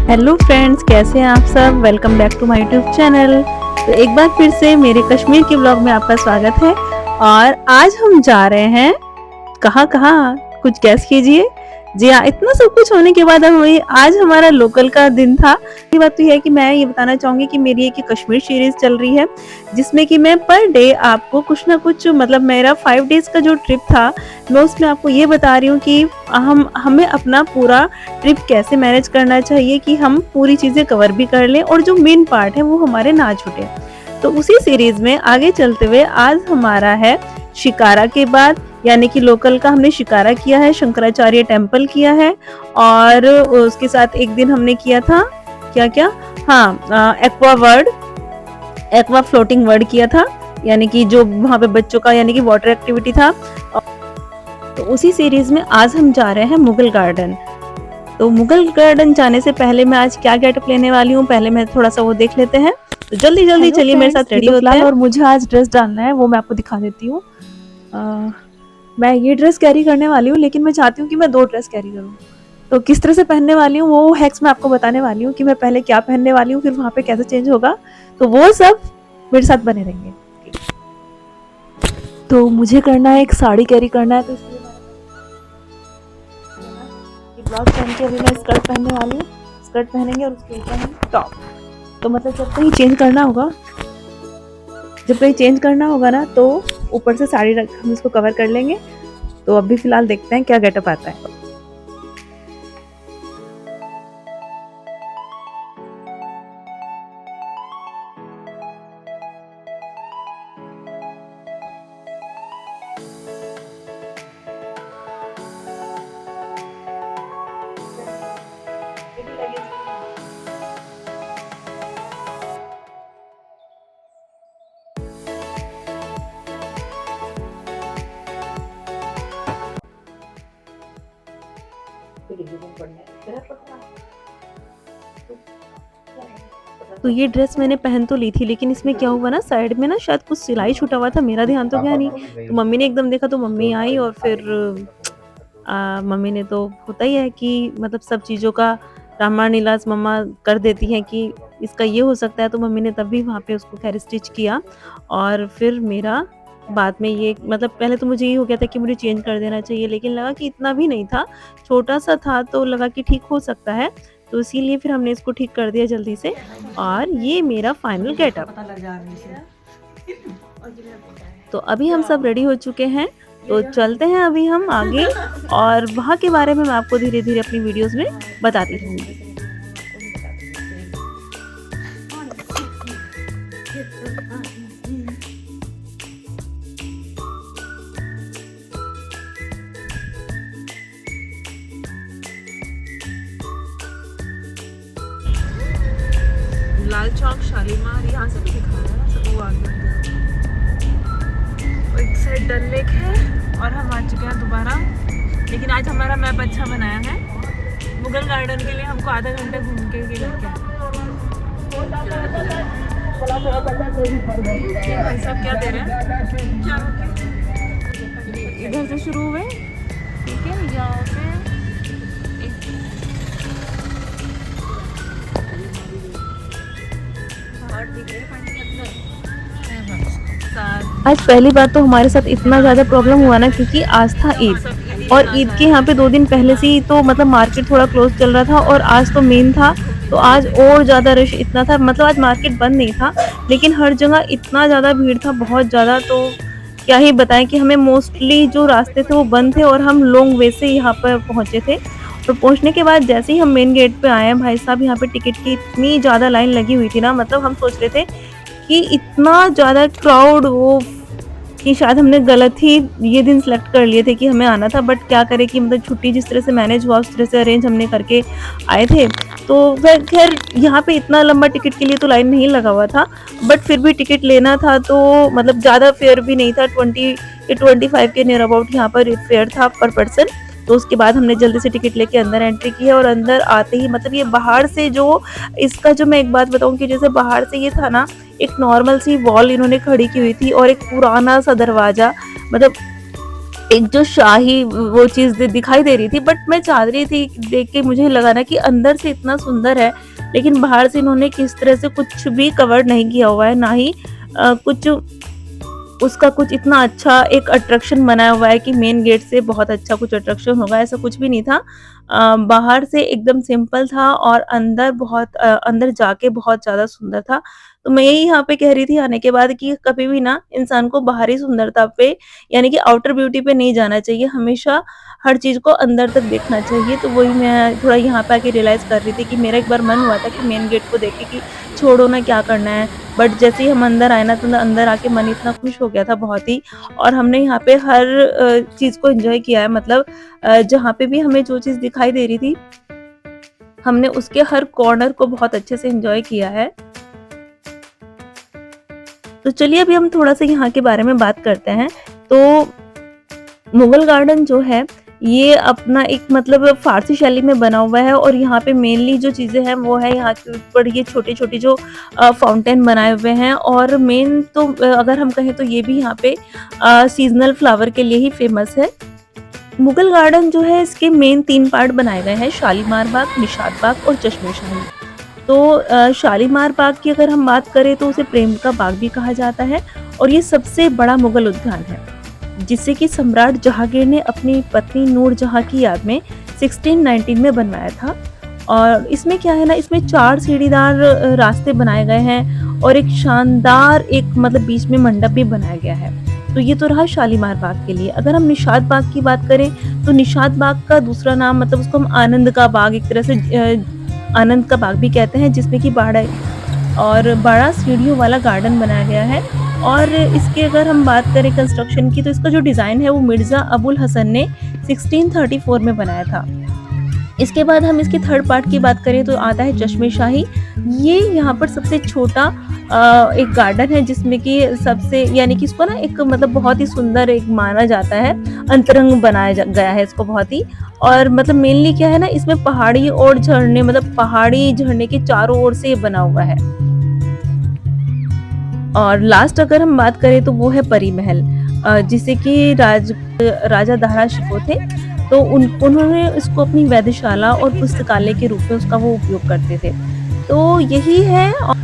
Hello friends, कैसे हैं आप सब। Welcome back to my YouTube channel. तो एक बार फिर से मेरे कश्मीर के ब्लॉग में आपका स्वागत है। और आज हम जा रहे हैं कहाँ कहाँ, कुछ गैस कीजिए। जी हाँ, इतना सब कुछ होने के बाद आज हमारा लोकल का दिन था। ये बात तो यह है कि मैं ये बताना चाहूंगी कि मेरी एक कश्मीर सीरीज चल रही है, जिसमें कि मैं पर डे आपको कुछ ना कुछ, मतलब मेरा 5 डेज का जो ट्रिप था, मैं उसमें आपको ये बता रही हूँ कि हमें अपना पूरा ट्रिप कैसे मैनेज करना चाहिए कि हम पूरी चीजें कवर भी कर लें और जो मेन पार्ट है वो हमारे ना छूटे। तो उसी सीरीज में आगे चलते हुए आज हमारा है शिकारा के बाद, यानी कि लोकल का हमने शिकारा किया है, शंकराचार्य टेम्पल किया है, और उसके साथ एक दिन हमने किया था क्या क्या, हाँ, एक्वा फ्लोटिंग वर्ल्ड किया था, यानी कि जो वहाँ पे बच्चों का यानी कि वाटर एक्टिविटी था। तो उसी सीरीज में आज हम जा रहे हैं मुगल गार्डन। तो मुगल गार्डन जाने से पहले मैं आज क्या गेटअप लेने वाली हूँ, पहले मैं थोड़ा सा वो देख लेते हैं। तो जल्दी जल्दी चलिए मेरे साथ रेडी होते हैं। और मुझे आज ड्रेस डालना है, वो मैं आपको दिखा देती हूँ। मैं ये ड्रेस कैरी करने वाली हूँ, लेकिन मैं चाहती हूँ कि मैं 2 ड्रेस कैरी करूँ। तो किस तरह से पहनने वाली हूँ वो हैक्स मैं आपको बताने वाली हूँ कि मैं पहले क्या पहनने वाली हूँ, फिर वहाँ पे कैसे चेंज होगा। तो वो सब मेरे साथ बने रहेंगे। तो मुझे करना है, एक साड़ी कैरी करना है, तो इसलिए ये ब्लाउज पहन के अभी मैं स्कर्ट पहनने वाली हूँ। स्कर्ट पहनेंगे और उसके ऊपर हम टॉप। तो मतलब जब कहीं चेंज करना होगा ना, तो ऊपर से साड़ी रख हम इसको कवर कर लेंगे। तो अभी फिलहाल देखते हैं क्या गेटअप आता है। तो ये ड्रेस मैंने पहन तो ली थी, लेकिन इसमें क्या हुआ ना, साइड में ना शायद कुछ सिलाई छूटा हुआ था, मेरा ध्यान तो गया नहीं। तो मम्मी ने एकदम देखा, तो मम्मी आई और फिर मम्मी ने, तो होता ही है कि मतलब सब चीज़ों का रामायण इलाज मम्मा कर देती हैं कि इसका ये हो सकता है। तो मम्मी ने तब भी वहाँ पे उसको खैर स्टिच किया। और फिर मेरा बाद में ये, मतलब पहले तो मुझे ये हो गया था कि मुझे चेंज कर देना चाहिए, लेकिन लगा कि इतना भी नहीं था, छोटा सा था, तो लगा कि ठीक हो सकता है। तो इसीलिए फिर हमने इसको ठीक कर दिया जल्दी से। और ये मेरा फाइनल गेटअप। तो अभी हम सब रेडी हो चुके हैं, तो चलते हैं अभी हम आगे, और वहाँ के बारे में मैं आपको धीरे धीरे अपनी वीडियोस में बताती रहूँगी। लाल चौक, शालीमार, यहाँ से भी दिखा रहा है सब, वो आगे एक साइड डल लेक है। और हम आ चुके हैं दोबारा, लेकिन आज हमारा मैप अच्छा बनाया है। मुगल गार्डन के लिए हमको आधा घंटा घूम के लग गया। भाई साहब क्या दे रहे हैं, इधर से शुरू हुए, ठीक है, यहाँ पे आज पहली बार तो हमारे साथ इतना ज़्यादा प्रॉब्लम हुआ ना, क्योंकि आज था ईद, और ईद के यहाँ पे 2 दिन पहले से ही तो मतलब मार्केट थोड़ा क्लोज चल रहा था, और आज तो मेन था। तो आज और ज़्यादा रश इतना था, मतलब आज मार्केट बंद नहीं था, लेकिन हर जगह इतना ज़्यादा भीड़ था, बहुत ज़्यादा। तो क्या ही बताएं कि हमें मोस्टली जो रास्ते थे वो बंद थे, और हम लॉन्ग वे से यहाँ पर पहुँचे थे। तो पहुँचने के बाद जैसे ही हम मेन गेट पे आए हैं, भाई साहब यहाँ पे टिकट की इतनी ज़्यादा लाइन लगी हुई थी ना, मतलब हम सोच रहे थे कि इतना ज़्यादा क्राउड, वो कि शायद हमने गलत ही ये दिन सेलेक्ट कर लिए थे कि हमें आना था। बट क्या करें कि मतलब छुट्टी जिस तरह से मैनेज हुआ उस तरह से अरेंज हमने करके आए थे। तो खैर यहाँ पे इतना लंबा टिकट के लिए तो लाइन नहीं लगा हुआ था, बट फिर भी टिकट लेना था, तो मतलब ज़्यादा फेयर भी नहीं था, 25 के नियर अबाउट यहाँ पर फेयर था पर पर्सन। तो उसके बाद हमने जल्दी से टिकट लेके अंदर एंट्री की है, और अंदर आते ही मतलब ये बाहर से जो इसका, जो मैं एक बात बताऊं कि जैसे बाहर से ये था ना, एक नॉर्मल सी वॉल इन्होंने खड़ी की हुई थी, और एक पुराना सा दरवाज़ा, मतलब एक जो शाही वो चीज़ दिखाई दे रही थी, बट मैं चाह रही थी देख के, मुझे लगा ना कि अंदर से इतना सुंदर है, लेकिन बाहर से इन्होंने किस तरह से कुछ भी कवर नहीं किया हुआ है, ना ही कुछ उसका कुछ इतना अच्छा एक अट्रैक्शन बनाया हुआ है कि मेन गेट से बहुत अच्छा कुछ अट्रैक्शन होगा, ऐसा कुछ भी नहीं था। बाहर से एकदम सिंपल था और अंदर बहुत अंदर जाके बहुत ज़्यादा सुंदर था। तो मैं यही यहाँ पे कह रही थी आने के बाद कि कभी भी ना इंसान को बाहरी सुंदरता पे, यानी कि आउटर ब्यूटी पे नहीं जाना चाहिए, हमेशा हर चीज़ को अंदर तक देखना चाहिए। तो वही मैं थोड़ा यहाँ पे आके रियलाइज़ कर रही थी कि मेरा एक बार मन हुआ था कि मेन गेट को देख के कि छोड़ो ना, क्या करना है। बट जैसे ही हम अंदर आए ना, तो अंदर आके मन इतना खुश हो गया था बहुत ही, और हमने यहाँ पे हर चीज़ को एन्जॉय किया है। मतलब जहाँ पे भी हमें जो चीज़ दिखाई दे रही थी, हमने उसके हर कॉर्नर को बहुत अच्छे से एन्जॉय किया है। तो चलिए अभी हम थोड़ा-सा यहाँ के बारे में बात करते हैं। तो मुगल गार्डन जो है, ये अपना एक मतलब फ़ारसी शैली में बना हुआ है, और यहाँ पे मेनली जो चीज़ें हैं वो है यहाँ के ऊपर ये छोटे-छोटे जो फाउंटेन बनाए हुए हैं, और मेन तो अगर हम कहें तो ये भी यहाँ पे सीज़नल फ्लावर के लिए ही फ़ेमस है। मुगल गार्डन जो है, इसके मेन 3 पार्ट बनाए गए हैं, शालीमार बाग, निशात बाग और चश्मे-शाही। तो शालीमार बाग की अगर हम बात करें तो उसे प्रेम का बाग भी कहा जाता है, और ये सबसे बड़ा मुगल उद्यान है, जिसे कि सम्राट जहांगीर ने अपनी पत्नी नूरजहां की याद में 1619 में बनवाया था। और इसमें क्या है ना, इसमें 4 सीढ़ीदार रास्ते बनाए गए हैं, और एक शानदार एक मतलब बीच में मंडप भी बनाया गया है। तो ये तो रहा शालीमार बाग के लिए। अगर हम निशात बाग की बात करें, तो निशात बाग का दूसरा नाम, मतलब उसको हम आनंद का बाग, एक तरह से आनंद का बाग भी कहते हैं, जिसमें कि बड़ा सीढ़ियों वाला गार्डन बनाया गया है। और इसकी अगर हम बात करें कंस्ट्रक्शन की, तो इसका जो डिज़ाइन है वो मिर्ज़ा अबुल हसन ने 1634 में बनाया था। इसके बाद हम इसके थर्ड पार्ट की बात करें तो आता है चश्मे-शाही। ये यहाँ पर सबसे छोटा एक गार्डन है, जिसमें कि सबसे, यानी कि इसको ना एक मतलब बहुत ही सुंदर एक माना जाता है, अंतरंग बनाया गया है इसको बहुत ही। और मतलब मेनली क्या है ना, इसमें पहाड़ी और झरने, मतलब पहाड़ी झरने के चारों ओर से ये बना हुआ है। और लास्ट अगर हम बात करें तो वो है परी महल, जिसे कि राजा दारा शिकोह थे, तो उन्होंने इसको अपनी वेधशाला और पुस्तकालय के रूप में उसका वो उपयोग करते थे। तो यही है, और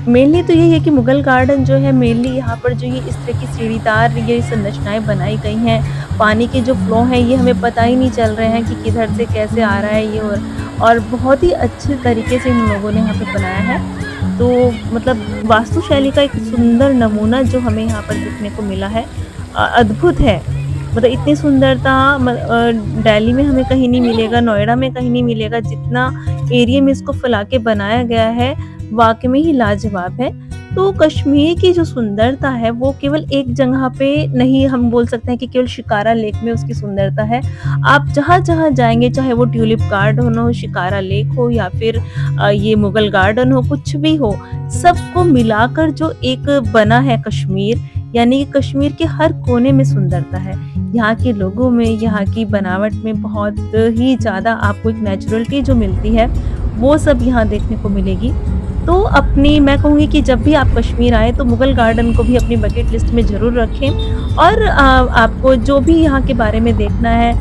मेनली तो यही है कि मुगल गार्डन जो है, मेनली यहाँ पर जो ये इस तरह की सीढ़ीदार ये संरचनाएँ बनाई गई हैं, पानी के जो फ्लो हैं ये हमें पता ही नहीं चल रहे हैं कि किधर से कैसे आ रहा है ये, और बहुत ही अच्छे तरीके से इन लोगों ने यहाँ पे बनाया है। तो मतलब वास्तुशैली का एक सुंदर नमूना जो हमें यहाँ पर देखने को मिला है, अद्भुत है। मतलब इतनी सुंदरता दिल्ली में हमें कहीं नहीं मिलेगा, नोएडा में कहीं नहीं मिलेगा, जितना एरिया में इसको फैला के बनाया गया है, वाक़ई में ही लाजवाब है। तो कश्मीर की जो सुंदरता है वो केवल एक जगह पे नहीं हम बोल सकते हैं कि केवल शिकारा लेक में उसकी सुंदरता है। आप जहाँ-जहाँ जाएँगे, चाहे वो ट्यूलिप गार्डन हो, शिकारा लेक हो, या फिर ये मुगल गार्डन हो, कुछ भी हो, सबको मिलाकर जो एक बना है कश्मीर, यानी कि कश्मीर के हर कोने में सुंदरता है। यहाँ के लोगों में, यहाँ की बनावट में बहुत ही ज़्यादा आपको एक नेचुरलिटी जो मिलती है, वो सब यहाँ देखने को मिलेगी। तो मैं कहूँगी कि जब भी आप कश्मीर आएँ तो मुगल गार्डन को भी अपनी बकेट लिस्ट में ज़रूर रखें, और आपको जो भी यहाँ के बारे में देखना है,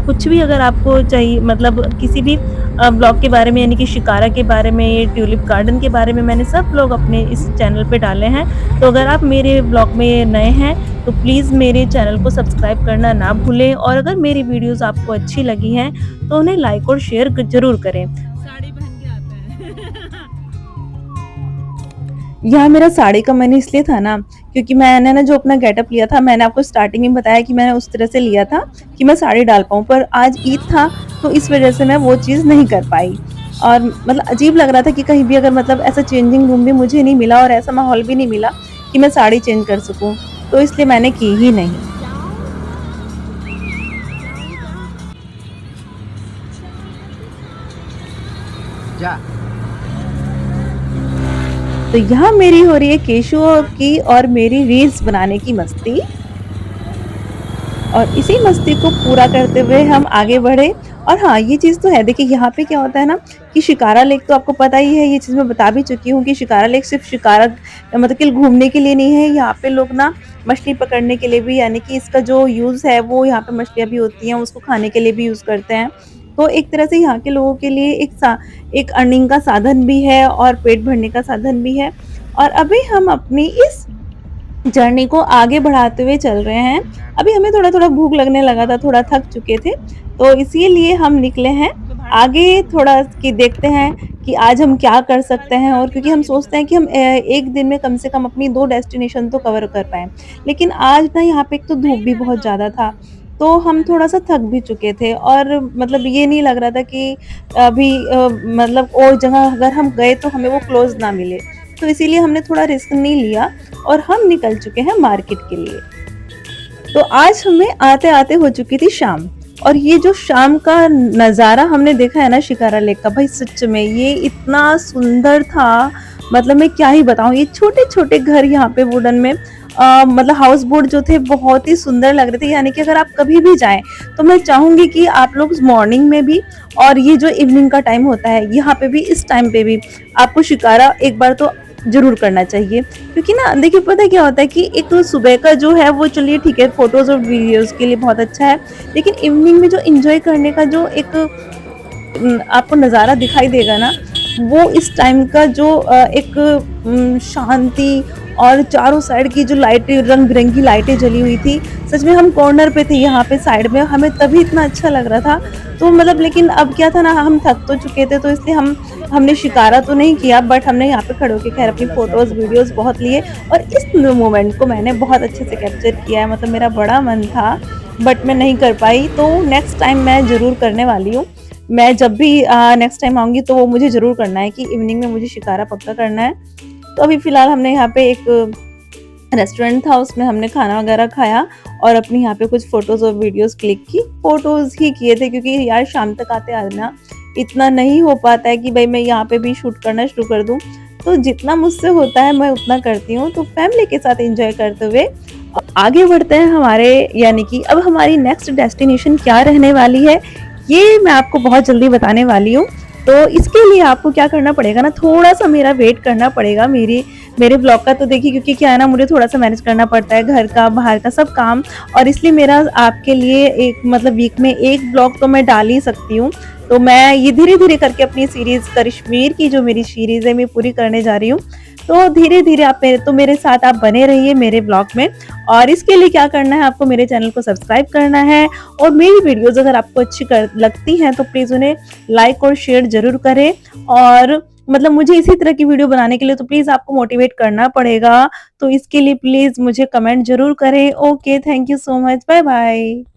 कुछ भी अगर आपको चाहिए, मतलब किसी भी ब्लॉग के बारे में, यानी कि शिकारा के बारे में, ट्यूलिप गार्डन के बारे में, मैंने सब ब्लॉग अपने इस चैनल पे डाले हैं। तो अगर आप मेरे ब्लॉग में नए हैं तो प्लीज़ मेरे चैनल को सब्सक्राइब करना ना भूलें, और अगर मेरी वीडियोज़ आपको अच्छी लगी हैं तो उन्हें लाइक और शेयर ज़रूर करें। साड़ी पहन के आता है। यहाँ मेरा साड़ी का मैंने इसलिए था ना, क्योंकि मैंने ना जो अपना गेटअप लिया था, मैंने आपको स्टार्टिंग में बताया कि मैंने उस तरह से लिया था कि मैं साड़ी डाल पाऊँ, पर आज ईद था तो इस वजह से मैं वो चीज़ नहीं कर पाई। और मतलब अजीब लग रहा था कि कहीं भी अगर मतलब ऐसा चेंजिंग रूम भी मुझे नहीं मिला, और ऐसा माहौल भी नहीं मिला कि मैं साड़ी चेंज कर सकूँ, तो इसलिए मैंने की ही नहीं। जा तो यहाँ मेरी हो रही है केशुओं की और मेरी रील्स बनाने की मस्ती, और इसी मस्ती को पूरा करते हुए हम आगे बढ़े और हाँ, ये चीज़ तो है, देखिए यहाँ पे क्या होता है ना कि शिकारा लेक तो आपको पता ही है, ये चीज़ मैं बता भी चुकी हूँ कि शिकारा लेक सिर्फ़ शिकारा मतलब कि घूमने के लिए नहीं है, यहाँ पे लोग ना मछली पकड़ने के लिए भी, यानी कि इसका जो यूज़ है वो यहाँ पे मछलियाँ भी होती हैं, उसको खाने के लिए भी यूज़ करते हैं। तो एक तरह से यहाँ के लोगों के लिए एक अर्निंग का साधन भी है और पेट भरने का साधन भी है। और अभी हम अपनी इस जर्नी को आगे बढ़ाते हुए चल रहे हैं। अभी हमें थोड़ा-थोड़ा भूख लगने लगा था, थोड़ा थक चुके थे, तो इसीलिए हम निकले हैं आगे थोड़ा कि देखते हैं कि आज हम क्या कर सकते हैं, और क्योंकि हम सोचते हैं कि हम 1 दिन में कम से कम अपनी 2 डेस्टिनेशन तो कवर कर पाएँ। लेकिन आज ना यहाँ पे एक तो धूप भी बहुत ज़्यादा था, तो हम थोड़ा-सा थक भी चुके थे और मतलब ये नहीं लग रहा था कि अभी मतलब और जगह अगर हम गए तो हमें वो क्लोज़ ना मिले। तो इसीलिए हमने थोड़ा रिस्क नहीं लिया और हम निकल चुके हैं मार्केट के लिए। तो आज हमें आते-आते हो चुकी थी शाम, और ये जो शाम का नज़ारा हमने देखा है ना शिकारा लेक का, भाई सच में ये इतना सुंदर था, मतलब मैं क्या ही बताऊँ। ये छोटे-छोटे घर यहाँ पे वुडन में मतलब हाउस बोट जो थे बहुत ही सुंदर लग रहे थे, यानी कि अगर आप कभी भी जाएँ, तो मैं चाहूँगी कि आप लोग मॉर्निंग में भी और ये जो इवनिंग का टाइम होता है, यहाँ पे भी इस टाइम पे भी आपको शिकारा एक बार तो ज़रूर करना चाहिए। क्योंकि ना देखिए पता है क्या होता है कि एक तो सुबह का जो है वो चलिए ठीक है, फ़ोटोज़ और वीडियोज़ के लिए बहुत अच्छा है, लेकिन इवनिंग में जो एन्जॉय करने का जो एक आपको नज़ारा दिखाई देगा ना, वो इस टाइम का जो एक शांति और चारों साइड की जो लाइटें, रंग-बिरंगी लाइटें जली हुई थी। सच में हम कॉर्नर पे थे यहाँ पे साइड में, हमें तभी इतना अच्छा लग रहा था। तो मतलब लेकिन अब क्या था ना, हम थक तो चुके थे, तो इसलिए हमने शिकारा तो नहीं किया, बट हमने यहाँ पे खड़े होके ख़ैर अपनी फ़ोटोज़, वीडियोज़ बहुत लिए, और इस मोमेंट को मैंने बहुत अच्छे से कैप्चर किया है। मतलब मेरा बड़ा मन था, बट मैं नहीं कर पाई, तो नेक्स्ट टाइम मैं ज़रूर करने वाली हूँ। मैं जब भी नेक्स्ट टाइम आऊँगी तो वो मुझे ज़रूर करना है कि इवनिंग में मुझे शिकारा पक्का करना है। तो अभी फ़िलहाल हमने यहाँ पे एक रेस्टोरेंट था, उसमें हमने खाना वगैरह खाया और अपनी यहाँ पे कुछ फ़ोटोज़ और वीडियोज़ क्लिक की। फ़ोटोज़ ही किए थे, क्योंकि यार शाम तक आते-आते ना इतना नहीं हो पाता है कि भई मैं यहाँ पे भी शूट करना शुरू कर दूँ। तो जितना मुझसे होता है मैं उतना करती हूँ। तो फैमिली के साथ एन्जॉय करते हुए आगे बढ़ते हैं हमारे, यानी कि अब हमारी नेक्स्ट डेस्टिनेशन क्या रहने वाली है, ये मैं आपको बहुत जल्दी बताने वाली हूँ। तो इसके लिए आपको क्या करना पड़ेगा ना, थोड़ा-सा मेरा वेट करना पड़ेगा मेरे ब्लॉग का। तो देखिए क्योंकि क्या है ना, मुझे थोड़ा-सा मैनेज करना पड़ता है घर का, बाहर का सब काम, और इसलिए मेरा आपके लिए एक मतलब वीक में 1 ब्लॉग तो मैं डाल ही सकती हूँ। तो मैं ये धीरे-धीरे करके अपनी सीरीज़ कश्मीर की जो मेरी सीरीज़ है मैं पूरी करने जा रही हूँ। तो धीरे-धीरे आप मेरे साथ आप बने रहिए मेरे ब्लॉग में, और इसके लिए क्या करना है, आपको मेरे चैनल को सब्सक्राइब करना है, और मेरी वीडियोज़ अगर आपको अच्छी लगती हैं तो प्लीज़ उन्हें लाइक और शेयर ज़रूर करें। और मतलब मुझे इसी तरह की वीडियो बनाने के लिए तो प्लीज़ आपको मोटिवेट करना पड़ेगा। तो इसके लिए प्लीज़ मुझे कमेंट ज़रूर करें। Okay, thank you so much. Bye bye.